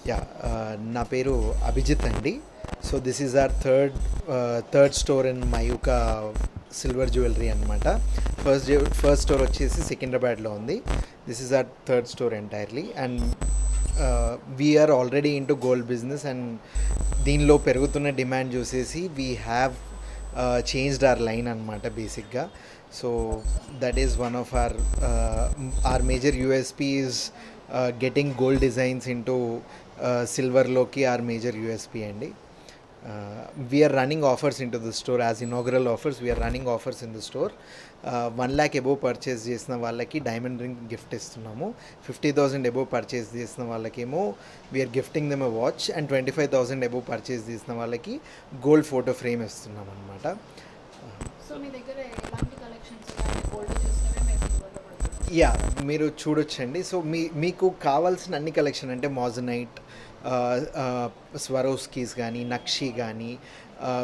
Yeah నా పేరు అభిజిత్ అండి. So this is our third store in Mayuka silver jewellery అనమాట. ఫస్ట్ స్టోర్ వచ్చేసి సికింద్రాబాద్లో ఉంది. This is our third store entirely. And we're already into gold business. And దీనిలో పెరుగుతున్న డిమాండ్ చూసేసి we have changed our line అనమాట బేసిక్గా. So that is one of our major USP is getting gold designs into సిల్వర్లోకి our major USP అండి. We are running offers into the store as inaugural offers. We are running offers in the store. 1 lakh above purchase చేసిన వాళ్ళకి diamond ring gift ఇస్తున్నాము. 50,000 above purchase చేసిన వాళ్ళకేమో we're gifting them a watch, and 25,000 above purchase చేసిన వాళ్ళకి gold photo frame ఇస్తున్నాం అనమాట. So మీ దగ్గర ఎలాంటి కలెక్షన్స్ గోల్డ్ చూసినవే మేము సిల్వర్లో కూడా యా, మీరు చూడొచ్చండి. సో మీకు కావాల్సిన అన్ని కలెక్షన్ అంటే మాజనైట్, స్వరోస్కీస్ కానీ, నక్షి కానీ,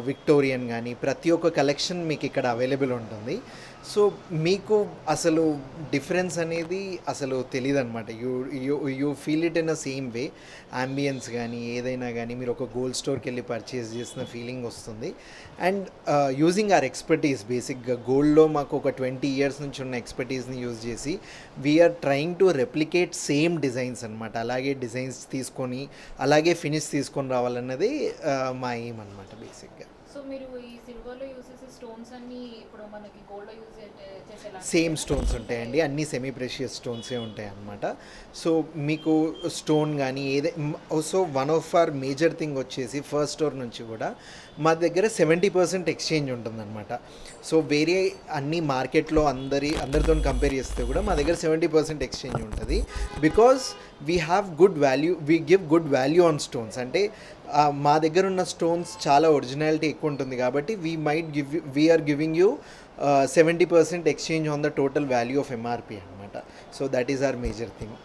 విక్టోరియన్ కానీ, ప్రతి ఒక్క కలెక్షన్ మీకు ఇక్కడ అవైలబుల్ ఉంటుంది. సో మీకు అసలు డిఫరెన్స్ అనేది అసలు తెలియదు అనమాట. You feel it in a same way. Ambience కానీ ఏదైనా కానీ మీరు ఒక గోల్డ్ స్టోర్కి వెళ్ళి పర్చేస్ చేసిన ఫీలింగ్ వస్తుంది. అండ్ యూజింగ్ ఆర్ ఎక్స్పర్టీస్, బేసిక్గా గోల్డ్లో మాకు ఒక 20 years నుంచి ఉన్న ఎక్స్పర్టీస్ని యూజ్ చేసి we are trying to replicate same designs అనమాట. అలాగే డిజైన్స్ తీసుకొని అలాగే ఫినిష్ తీసుకొని రావాలన్నది మా ఎయిమ్ అనమాట బేసిక్గా. సో మీరు ఈ సిల్వర్లో యూజ్ చేసే స్టోన్స్ అన్నీ ఇప్పుడు మనకి గోల్డ్లో యూజ్ చేసేలా సేమ్ స్టోన్స్ ఉంటాయండి, అన్నీ సెమీ ప్రెషియస్ స్టోన్సే ఉంటాయి అన్నమాట. సో మీకు స్టోన్ కానీ so one of our major thing వచ్చేసి ఫస్ట్ స్టోర్ నుంచి కూడా మా దగ్గర 70% ఎక్స్చేంజ్ ఉంటుందన్నమాట. సో వేరే అన్ని మార్కెట్లో అందరితో కంపేర్ చేస్తే కూడా మా దగ్గర 70% ఎక్స్చేంజ్ ఉంటుంది. Because we have good value, we give good value on stones. అంటే మా దగ్గర ఉన్న స్టోన్స్ చాలా ఒరిజినాలిటీ ఎక్కువ ఉంటుంది కాబట్టి we're giving you 70% exchange on the total value of MRP అనమాట. So that is our major thing.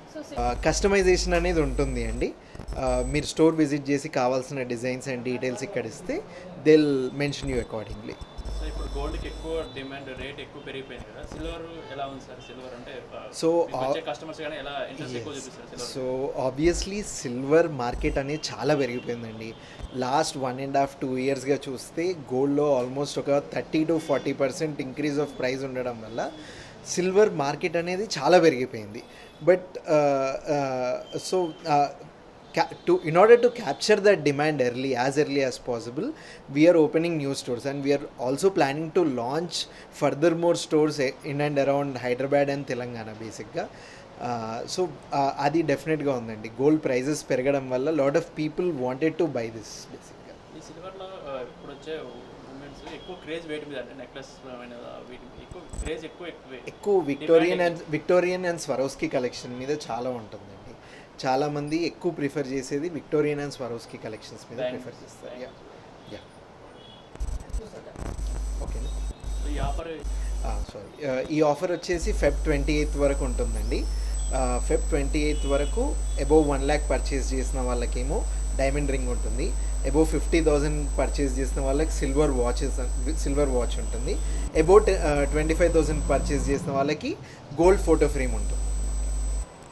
Customisation అనేది ఉంటుంది అండి. మీరు స్టోర్ విజిట్ చేసి కావాల్సిన డిజైన్స్ అండ్ డీటెయిల్స్ ఇక్కడ ఇస్తే they will mention you accordingly. So ఇప్పుడు గోల్డ్కి ఎక్కువ డిమాండ్, రేట్ ఎక్కువ పెరిగిపోయింది కదా, సిల్వర్ ఎలా ఉంది సార్? సిల్వర్ అంటే సో కస్టమర్స్ కానీ ఎలా ఇంట్రెస్ట్ ఎక్కువ చూపిస్తారు silver? So obviously silver market అనేది చాలా పెరిగిపోయిందండి. లాస్ట్ 1.5-2 yearsగా చూస్తే గోల్డ్లో ఆల్మోస్ట్ ఒక 30 to 40% ఇంక్రీజ్ ఆఫ్ ప్రైస్ ఉండడం వల్ల సిల్వర్ మార్కెట్ అనేది చాలా పెరిగిపోయింది. But so in order to capture that demand as early as possible, we are opening new stores, and we are also planning to launch further more stores in and around Hyderabad and Telangana basically. So అది డెఫినెట్గా ఉందండి. Gold prices పెరగడం వల్ల lot of people wanted to buy this బేసిక్గా. ఈ సిల్వర్లో ఇప్పుడు వచ్చే women's ఎక్కువ క్రేజ్ వేటి మీద, అంటే నెక్లెస్ ఎక్కువ క్రేజ్ ఎక్కువ విక్టోరియన్ అండ్ స్వరోస్కీ కలెక్షన్ మీద చాలా ఉంటుందండి. చాలామంది ఎక్కువ ప్రిఫర్ చేసేది విక్టోరియన్ అండ్ స్వరోస్కీ కలెక్షన్స్ మీద ప్రిఫర్ చేస్తారు. యా ఓకేనా. ఈ ఆఫర్ వచ్చేసి Feb 28th వరకు ఉంటుందండి. Feb 28th వరకు అబోవ్ 1 lakh పర్చేస్ చేసిన వాళ్ళకేమో డైమండ్ రింగ్ ఉంటుంది. అబోవ్ 50,000 పర్చేస్ చేసిన వాళ్ళకి సిల్వర్ వాచ్ ఉంటుంది. అబోవ్ 25,000 పర్చేస్ చేసిన వాళ్ళకి గోల్డ్ ఫోటో ఫ్రేమ్ ఉంటుంది.